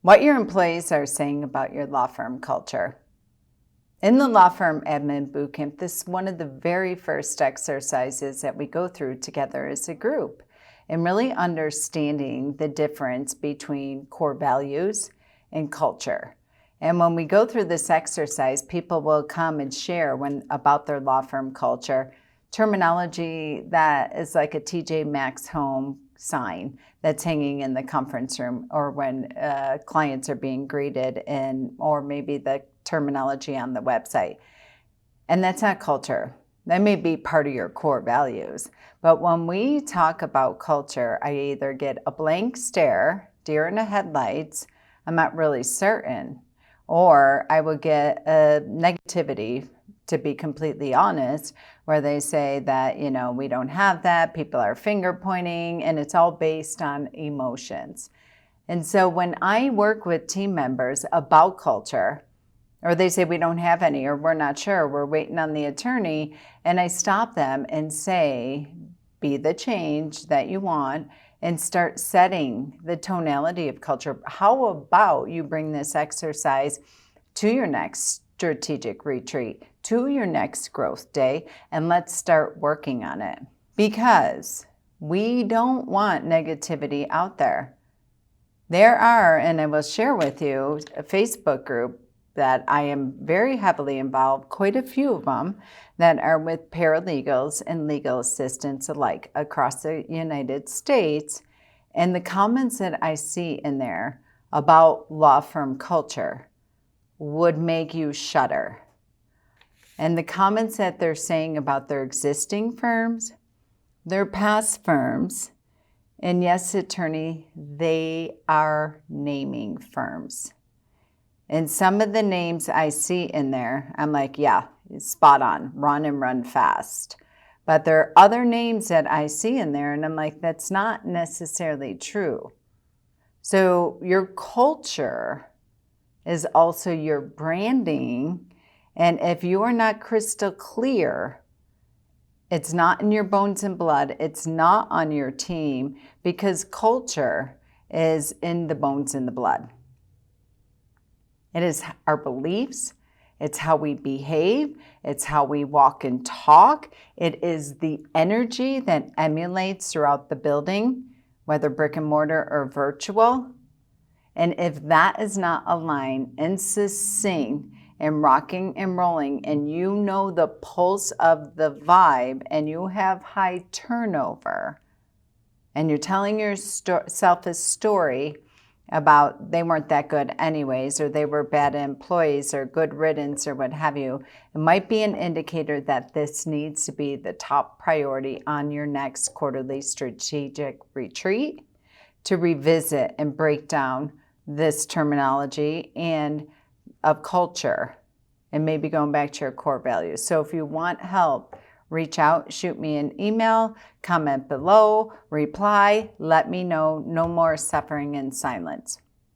What your employees are saying about your law firm culture. In the Law Firm Admin Bootcamp, this is one of the very first exercises that we go through together as a group, and really understanding the difference between core values and culture. And when we go through this exercise, people will come and share about their law firm culture, terminology that is like a TJ Maxx home sign that's hanging in the conference room, or when clients are being greeted, or maybe the terminology on the website. And that's not culture. That may be part of your core values. But when we talk about culture, I either get a blank stare, deer in the headlights, I'm not really certain, or I will get a negativity, to be completely honest, where they say that, we don't have that, people are finger pointing, and it's all based on emotions. And so when I work with team members about culture, or they say we don't have any, or we're not sure, we're waiting on the attorney, and I stop them and say, be the change that you want and start setting the tonality of culture. How about you bring this exercise to your next strategic retreat, to your next growth day, and let's start working on it? Because we don't want negativity out there. There are, and I will share with you, a Facebook group that I am very heavily involved, quite a few of them, that are with paralegals and legal assistants alike across the United States. And the comments that I see in there about law firm culture would make you shudder. And the comments that they're saying about their existing firms, their past firms, and yes, attorney, they are naming firms. And some of the names I see in there, I'm like, yeah, spot on, run and run fast. But there are other names that I see in there, and I'm like, that's not necessarily true. So your culture is also your branding. And if you are not crystal clear, it's not in your bones and blood, it's not on your team, because culture is in the bones and the blood. It is our beliefs, it's how we behave, it's how we walk and talk. It is the energy that emulates throughout the building, whether brick and mortar or virtual. And if that is not aligned and succinct and rocking and rolling, and you know the pulse of the vibe, and you have high turnover, and you're telling yourself a story about they weren't that good anyways, or they were bad employees, or good riddance, or what have you, it might be an indicator that this needs to be the top priority on your next quarterly strategic retreat, to revisit and break down this terminology and of culture, and maybe going back to your core values. So if you want help, reach out, shoot me an email, comment below, reply, let me know. No more suffering in silence.